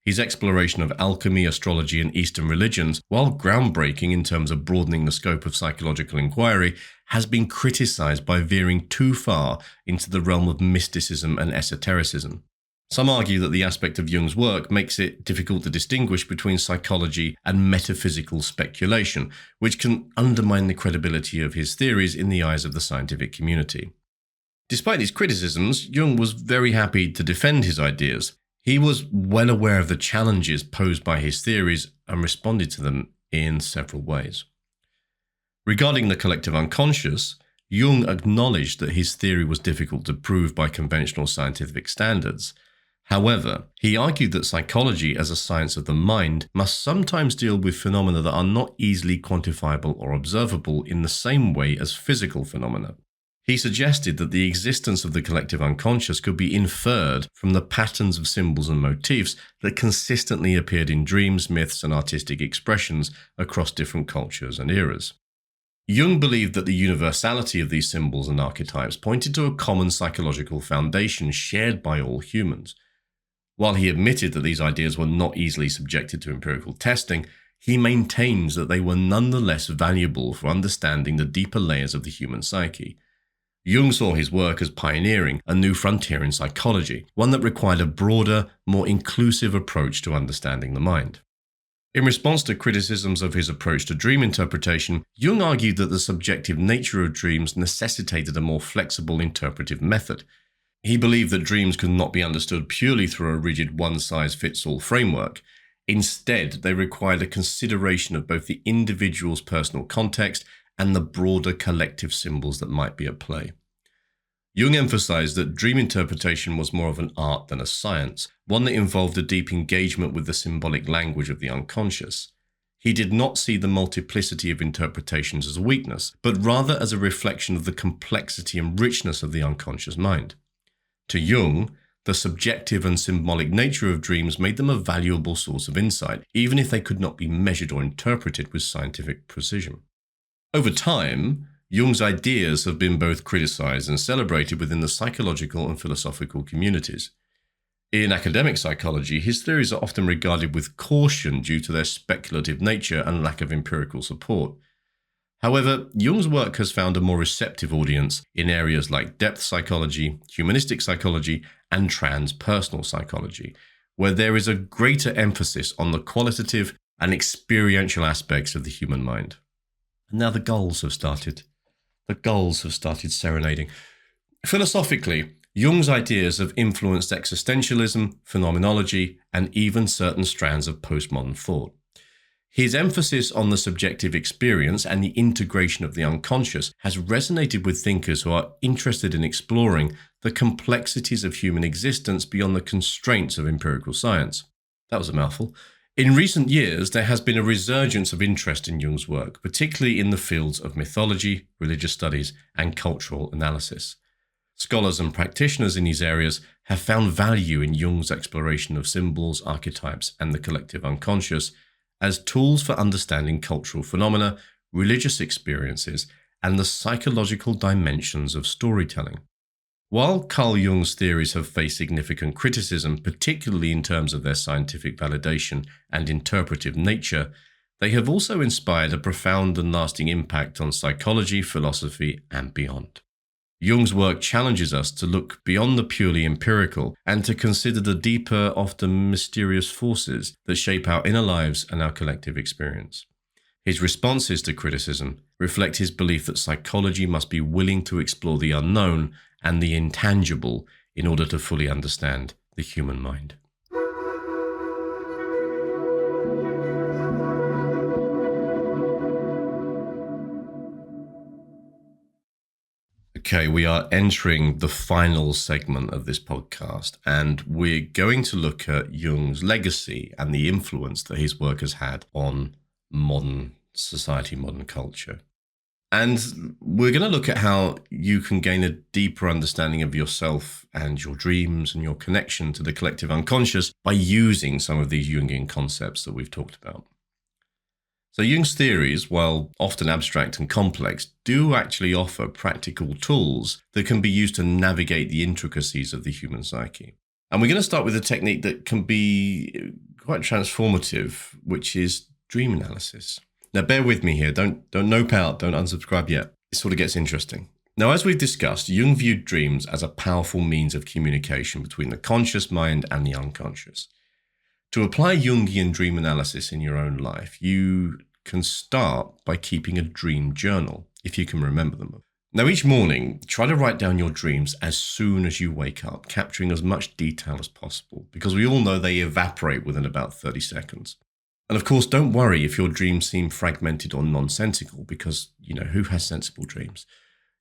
His exploration of alchemy, astrology, and Eastern religions, while groundbreaking in terms of broadening the scope of psychological inquiry, has been criticized by veering too far into the realm of mysticism and esotericism. Some argue that the aspect of Jung's work makes it difficult to distinguish between psychology and metaphysical speculation, which can undermine the credibility of his theories in the eyes of the scientific community. Despite these criticisms, Jung was very happy to defend his ideas. He was well aware of the challenges posed by his theories and responded to them in several ways. Regarding the collective unconscious, Jung acknowledged that his theory was difficult to prove by conventional scientific standards. However, he argued that psychology as a science of the mind must sometimes deal with phenomena that are not easily quantifiable or observable in the same way as physical phenomena. He suggested that the existence of the collective unconscious could be inferred from the patterns of symbols and motifs that consistently appeared in dreams, myths, and artistic expressions across different cultures and eras. Jung believed that the universality of these symbols and archetypes pointed to a common psychological foundation shared by all humans. While he admitted that these ideas were not easily subjected to empirical testing, he maintains that they were nonetheless valuable for understanding the deeper layers of the human psyche. Jung saw his work as pioneering a new frontier in psychology, one that required a broader, more inclusive approach to understanding the mind. In response to criticisms of his approach to dream interpretation, Jung argued that the subjective nature of dreams necessitated a more flexible interpretive method. He believed that dreams could not be understood purely through a rigid one-size-fits-all framework. Instead, they required a consideration of both the individual's personal context and the broader collective symbols that might be at play. Jung emphasized that dream interpretation was more of an art than a science, one that involved a deep engagement with the symbolic language of the unconscious. He did not see the multiplicity of interpretations as a weakness, but rather as a reflection of the complexity and richness of the unconscious mind. To Jung, the subjective and symbolic nature of dreams made them a valuable source of insight, even if they could not be measured or interpreted with scientific precision. Over time, Jung's ideas have been both criticized and celebrated within the psychological and philosophical communities. In academic psychology, his theories are often regarded with caution due to their speculative nature and lack of empirical support. However, Jung's work has found a more receptive audience in areas like depth psychology, humanistic psychology, and transpersonal psychology, where there is a greater emphasis on the qualitative and experiential aspects of the human mind. And now the gulls have started. The gulls have started serenading. Philosophically, Jung's ideas have influenced existentialism, phenomenology, and even certain strands of postmodern thought. His emphasis on the subjective experience and the integration of the unconscious has resonated with thinkers who are interested in exploring the complexities of human existence beyond the constraints of empirical science. That was a mouthful. In recent years, there has been a resurgence of interest in Jung's work, particularly in the fields of mythology, religious studies, and cultural analysis. Scholars and practitioners in these areas have found value in Jung's exploration of symbols, archetypes, and the collective unconscious as tools for understanding cultural phenomena, religious experiences, and the psychological dimensions of storytelling. While Carl Jung's theories have faced significant criticism, particularly in terms of their scientific validation and interpretive nature, they have also inspired a profound and lasting impact on psychology, philosophy, and beyond. Jung's work challenges us to look beyond the purely empirical and to consider the deeper, often mysterious forces that shape our inner lives and our collective experience. His responses to criticism reflect his belief that psychology must be willing to explore the unknown and the intangible in order to fully understand the human mind. Okay, we are entering the final segment of this podcast, and we're going to look at Jung's legacy and the influence that his work has had on modern society, modern culture. And we're going to look at how you can gain a deeper understanding of yourself and your dreams and your connection to the collective unconscious by using some of these Jungian concepts that we've talked about. So Jung's theories, while often abstract and complex, do actually offer practical tools that can be used to navigate the intricacies of the human psyche. And we're going to start with a technique that can be quite transformative, which is dream analysis. Now, bear with me here. Don't nope out. Don't unsubscribe yet. It sort of gets interesting. Now, as we've discussed, Jung viewed dreams as a powerful means of communication between the conscious mind and the unconscious. To apply Jungian dream analysis in your own life, you can start by keeping a dream journal, if you can remember them. Now, each morning, try to write down your dreams as soon as you wake up, capturing as much detail as possible, because we all know they evaporate within about 30 seconds. And of course, don't worry if your dreams seem fragmented or nonsensical, because, who has sensible dreams?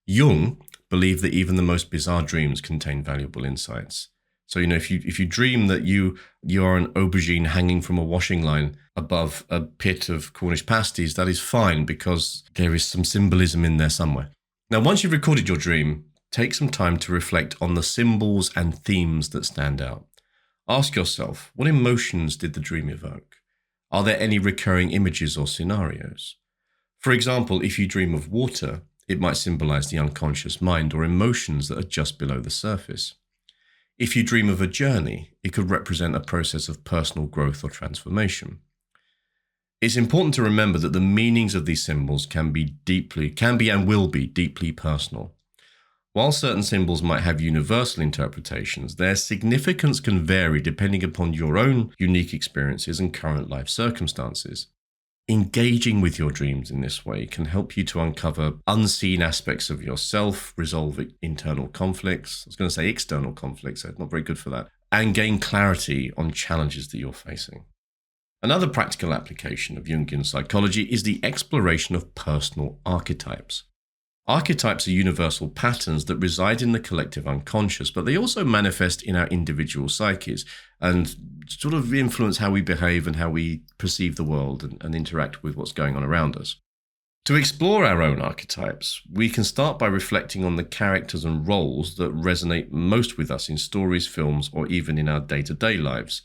Jung believed that even the most bizarre dreams contain valuable insights. So, if you dream that you are an aubergine hanging from a washing line above a pit of Cornish pasties, that is fine because there is some symbolism in there somewhere. Now, once you've recorded your dream, take some time to reflect on the symbols and themes that stand out. Ask yourself, what emotions did the dream evoke? Are there any recurring images or scenarios? For example, if you dream of water, it might symbolize the unconscious mind or emotions that are just below the surface. If you dream of a journey, it could represent a process of personal growth or transformation. It's important to remember that the meanings of these symbols can be and will be deeply personal. While certain symbols might have universal interpretations, their significance can vary depending upon your own unique experiences and current life circumstances. Engaging with your dreams in this way can help you to uncover unseen aspects of yourself, resolve internal conflicts. I was going to say external conflicts, so not very good for that, and gain clarity on challenges that you're facing. Another practical application of Jungian psychology is the exploration of personal archetypes. Archetypes are universal patterns that reside in the collective unconscious, but they also manifest in our individual psyches and sort of influence how we behave and how we perceive the world and interact with what's going on around us. To explore our own archetypes, we can start by reflecting on the characters and roles that resonate most with us in stories, films, or even in our day-to-day lives.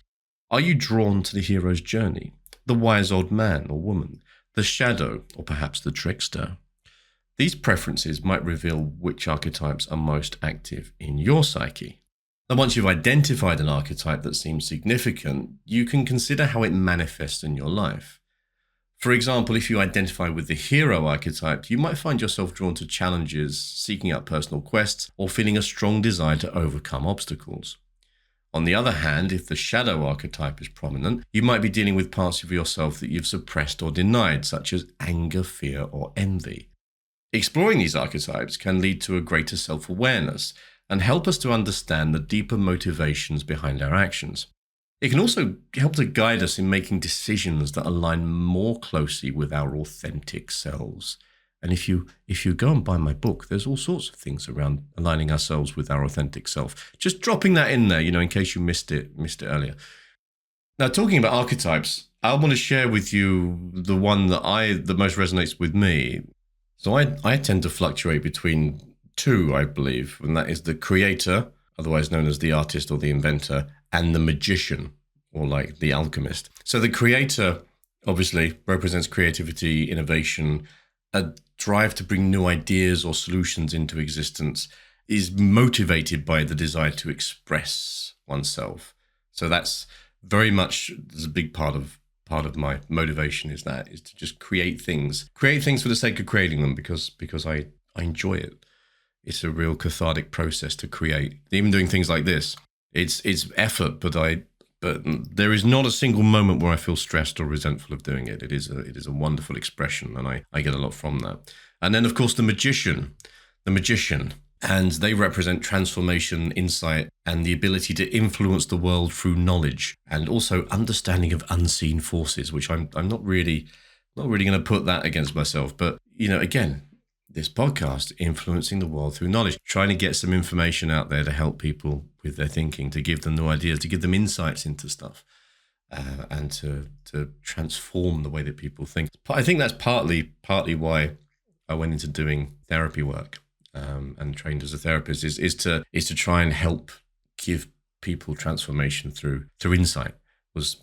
Are you drawn to the hero's journey, the wise old man or woman, the shadow, or perhaps the trickster? These preferences might reveal which archetypes are most active in your psyche. Now, once you've identified an archetype that seems significant, you can consider how it manifests in your life. For example, if you identify with the hero archetype, you might find yourself drawn to challenges, seeking out personal quests, or feeling a strong desire to overcome obstacles. On the other hand, if the shadow archetype is prominent, you might be dealing with parts of yourself that you've suppressed or denied, such as anger, fear, or envy. Exploring these archetypes can lead to a greater self-awareness and help us to understand the deeper motivations behind our actions. It can also help to guide us in making decisions that align more closely with our authentic selves. And if you go and buy my book, there's all sorts of things around aligning ourselves with our authentic self. Just dropping that in there, in case you missed it earlier. Now, talking about archetypes, I want to share with you the one that most resonates with me. So I tend to fluctuate between two, I believe, and that is the creator, otherwise known as the artist or the inventor, and the magician, or like the alchemist. So the creator obviously represents creativity, innovation, a drive to bring new ideas or solutions into existence, is motivated by the desire to express oneself. So that's very much, there's a big part of my motivation is to just create things for the sake of creating them because I enjoy it. It's a real cathartic process to create. Even doing things like this, it's effort, but there is not a single moment where I feel stressed or resentful of doing it. It is a wonderful expression, and I get a lot from that. And then, of course, the magician, and they represent transformation, insight, and the ability to influence the world through knowledge and also understanding of unseen forces, which I'm not really going to put that against myself. But, again, this podcast, influencing the world through knowledge, trying to get some information out there to help people with their thinking, to give them new ideas, to give them insights into stuff, and to transform the way that people think. I think that's partly why I went into doing therapy work. And trained as a therapist is to try and help give people transformation through insight.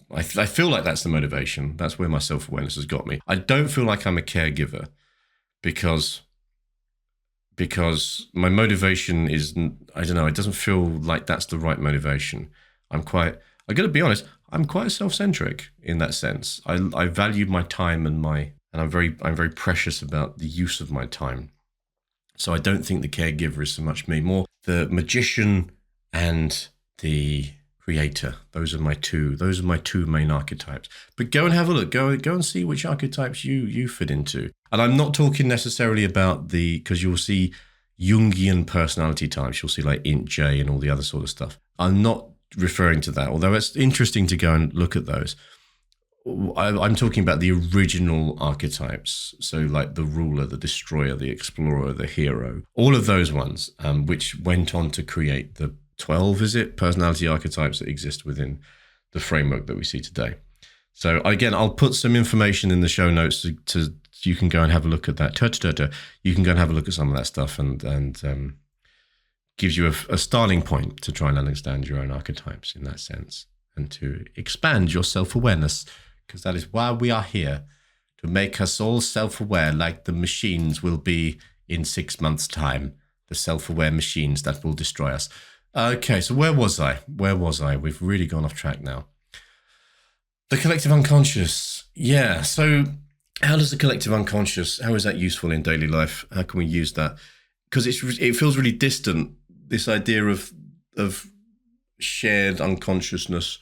I feel like that's the motivation. That's where my self-awareness has got me. I don't feel like I'm a caregiver because my motivation is, I don't know, it doesn't feel like that's the right motivation. I got to be honest, I'm quite self-centric in that sense. I value my time and I'm very precious about the use of my time. So I don't think the caregiver is so much me, more the magician and the creator. Those are my two main archetypes. But go and have a look. Go and see which archetypes you fit into. And I'm not talking necessarily about because you'll see Jungian personality types. You'll see like Int J and all the other sort of stuff. I'm not referring to that, although it's interesting to go and look at those. I'm talking about the original archetypes. So like the ruler, the destroyer, the explorer, the hero, all of those ones, which went on to create the 12, personality archetypes that exist within the framework that we see today. So again, I'll put some information in the show notes to you can go and have a look at that. You can go and have a look at some of that stuff and gives you a starting point to try and understand your own archetypes in that sense and to expand your self-awareness. Because that is why we are here, to make us all self-aware like the machines will be in 6 months' time, the self-aware machines that will destroy us. Okay, so where was I? We've really gone off track now. The collective unconscious. Yeah, so how does the collective unconscious, how is that useful in daily life? How can we use that? Because it feels really distant, this idea of shared unconsciousness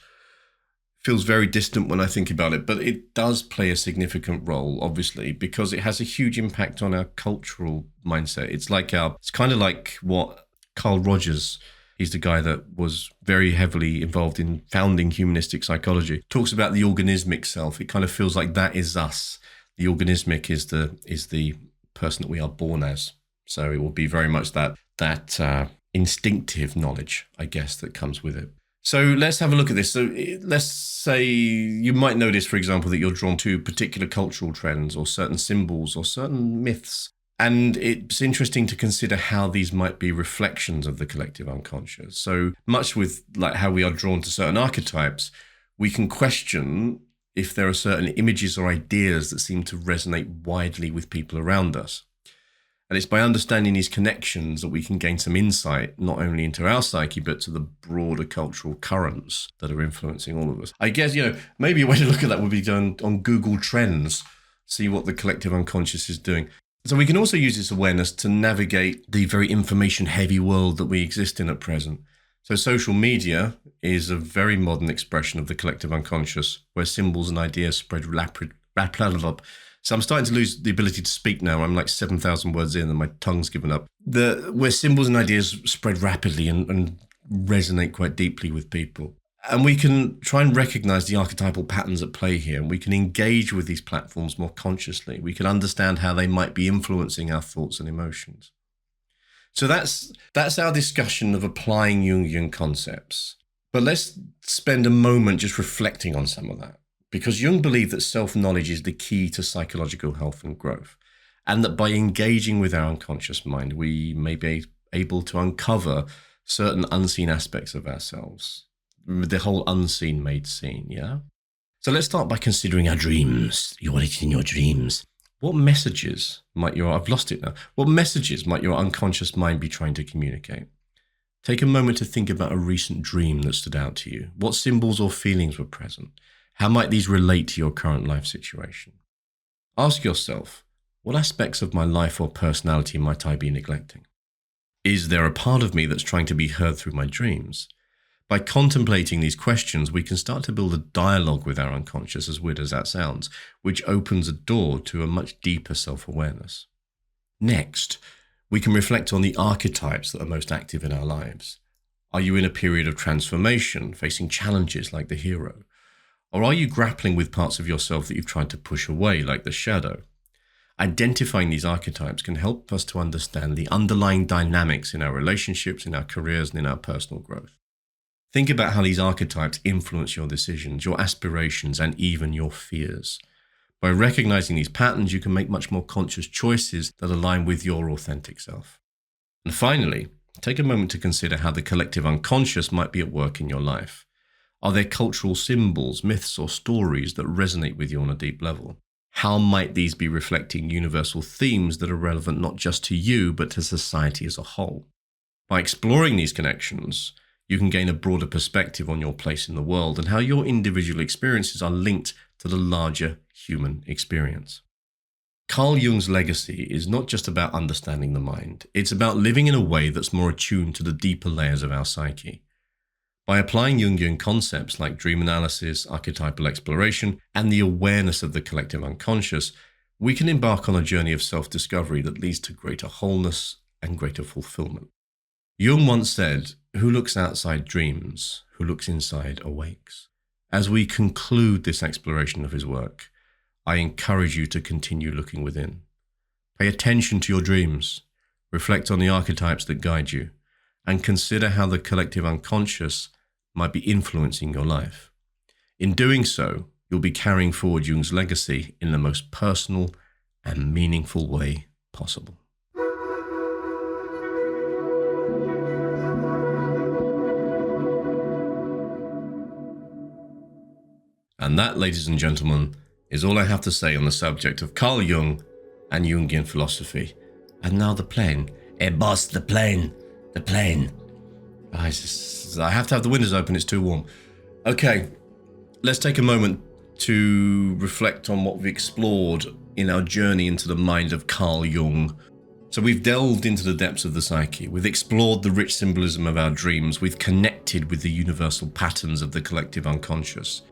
feels very distant when I think about it, but it does play a significant role, obviously, because it has a huge impact on our cultural mindset. It's kind of like what Carl Rogers, he's the guy that was very heavily involved in founding humanistic psychology, talks about the organismic self. It kind of feels like that is us. The organismic is the person that we are born as. So it will be very much that instinctive knowledge, I guess, that comes with it. So let's have a look at this. So let's say you might notice, for example, that you're drawn to particular cultural trends or certain symbols or certain myths. And it's interesting to consider how these might be reflections of the collective unconscious. So much with like how we are drawn to certain archetypes, we can question if there are certain images or ideas that seem to resonate widely with people around us. And it's by understanding these connections that we can gain some insight, not only into our psyche, but to the broader cultural currents that are influencing all of us. I guess, maybe a way to look at that would be done on Google Trends, see what the collective unconscious is doing. So we can also use this awareness to navigate the very information-heavy world that we exist in at present. So social media is a very modern expression of the collective unconscious, where symbols and ideas spread rapidly. So I'm starting to lose the ability to speak now. I'm like 7,000 words in and my tongue's given up. Where symbols and ideas spread rapidly and resonate quite deeply with people. And we can try and recognize the archetypal patterns at play here. And we can engage with these platforms more consciously. We can understand how they might be influencing our thoughts and emotions. So that's our discussion of applying Jungian concepts. But let's spend a moment just reflecting on some of that. Because Jung believed that self-knowledge is the key to psychological health and growth, and that by engaging with our unconscious mind, we may be able to uncover certain unseen aspects of ourselves. The whole unseen made seen, yeah? So let's start by considering our dreams. What is in your dreams? What messages might your unconscious mind be trying to communicate? Take a moment to think about a recent dream that stood out to you. What symbols or feelings were present? How might these relate to your current life situation? Ask yourself, what aspects of my life or personality might I be neglecting? Is there a part of me that's trying to be heard through my dreams? By contemplating these questions, we can start to build a dialogue with our unconscious, as weird as that sounds, which opens a door to a much deeper self-awareness. Next, we can reflect on the archetypes that are most active in our lives. Are you in a period of transformation, facing challenges like the hero? Or are you grappling with parts of yourself that you've tried to push away, like the shadow? Identifying these archetypes can help us to understand the underlying dynamics in our relationships, in our careers, and in our personal growth. Think about how these archetypes influence your decisions, your aspirations, and even your fears. By recognizing these patterns, you can make much more conscious choices that align with your authentic self. And finally, take a moment to consider how the collective unconscious might be at work in your life. Are there cultural symbols, myths, or stories that resonate with you on a deep level? How might these be reflecting universal themes that are relevant not just to you, but to society as a whole? By exploring these connections, you can gain a broader perspective on your place in the world and how your individual experiences are linked to the larger human experience. Carl Jung's legacy is not just about understanding the mind. It's about living in a way that's more attuned to the deeper layers of our psyche. By applying Jungian concepts like dream analysis, archetypal exploration, and the awareness of the collective unconscious, we can embark on a journey of self-discovery that leads to greater wholeness and greater fulfillment. Jung once said, "Who looks outside dreams, who looks inside awakes." As we conclude this exploration of his work, I encourage you to continue looking within. Pay attention to your dreams, reflect on the archetypes that guide you, and consider how the collective unconscious might be influencing your life. In doing so, you'll be carrying forward Jung's legacy in the most personal and meaningful way possible. And that, ladies and gentlemen, is all I have to say on the subject of Carl Jung and Jungian philosophy. And now the plane. Hey boss, the plane. The plane. I have to have the windows open, it's too warm. Okay, let's take a moment to reflect on what we've explored in our journey into the mind of Carl Jung. So we've delved into the depths of the psyche, we've explored the rich symbolism of our dreams, we've connected with the universal patterns of the collective unconscious.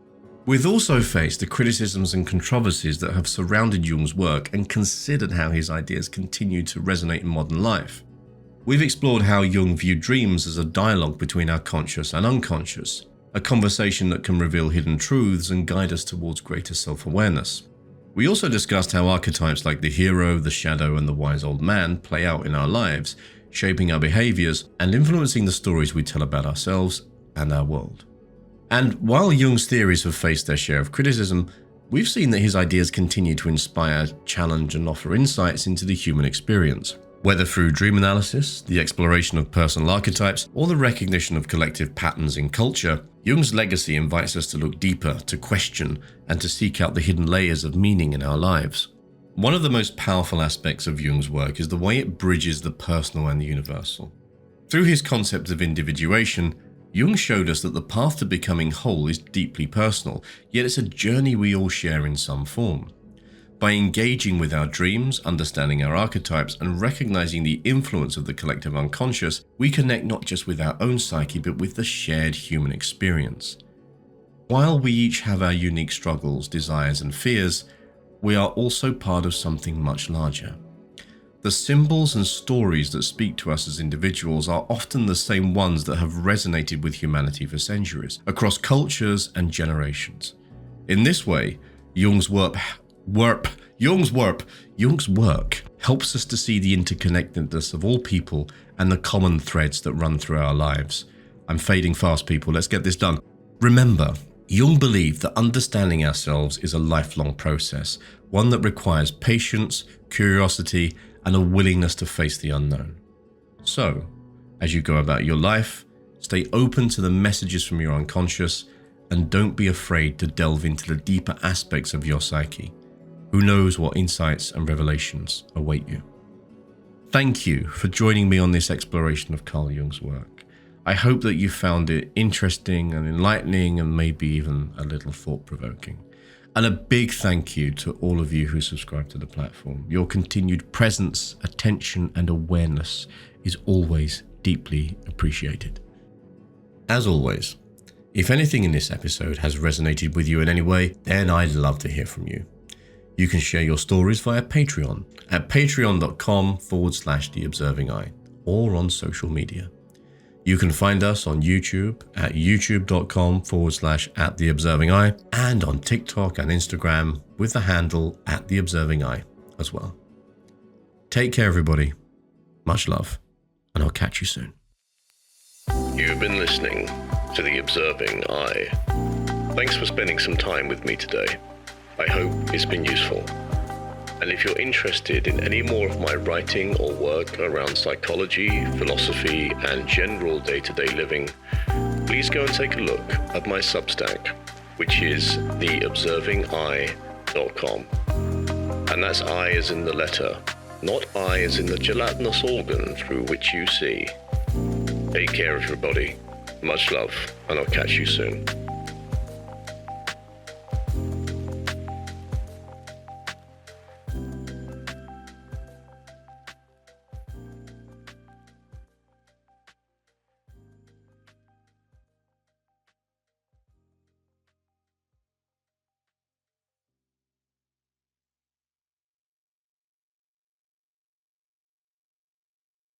We've also faced the criticisms and controversies that have surrounded Jung's work and considered how his ideas continue to resonate in modern life. We've explored how Jung viewed dreams as a dialogue between our conscious and unconscious, a conversation that can reveal hidden truths and guide us towards greater self-awareness. We also discussed how archetypes like the hero, the shadow, and the wise old man play out in our lives, shaping our behaviors and influencing the stories we tell about ourselves and our world. And while Jung's theories have faced their share of criticism, we've seen that his ideas continue to inspire, challenge, and offer insights into the human experience. Whether through dream analysis, the exploration of personal archetypes, or the recognition of collective patterns in culture, Jung's legacy invites us to look deeper, to question, and to seek out the hidden layers of meaning in our lives. One of the most powerful aspects of Jung's work is the way it bridges the personal and the universal. Through his concept of individuation, Jung showed us that the path to becoming whole is deeply personal, yet it's a journey we all share in some form. By engaging with our dreams, understanding our archetypes, and recognizing the influence of the collective unconscious, we connect not just with our own psyche, but with the shared human experience. While we each have our unique struggles, desires, and fears, we are also part of something much larger. The symbols and stories that speak to us as individuals are often the same ones that have resonated with humanity for centuries, across cultures and generations. In this way, Jung's work helps us to see the interconnectedness of all people and the common threads that run through our lives. I'm fading fast, people. Let's get this done. Remember, Jung believed that understanding ourselves is a lifelong process, one that requires patience, curiosity, and a willingness to face the unknown. So, as you go about your life, stay open to the messages from your unconscious, and don't be afraid to delve into the deeper aspects of your psyche. Who knows what insights and revelations await you? Thank you for joining me on this exploration of Carl Jung's work. I hope that you found it interesting and enlightening and maybe even a little thought-provoking. And a big thank you to all of you who subscribe to the platform. Your continued presence, attention, and awareness is always deeply appreciated. As always, if anything in this episode has resonated with you in any way, then I'd love to hear from you. You can share your stories via Patreon at patreon.com/theobservingeye or on social media. You can find us on YouTube at youtube.com/@theobservingeye and on TikTok and Instagram with the handle @theobservingeye as well. Take care, everybody. Much love, and I'll catch you soon. You've been listening to The Observing Eye. Thanks for spending some time with me today. I hope it's been useful. And if you're interested in any more of my writing or work around psychology, philosophy, and general day-to-day living, please go and take a look at my Substack, which is theobservingeye.com. And that's I as in the letter, not I as in the gelatinous organ through which you see. Take care, everybody. Much love, and I'll catch you soon.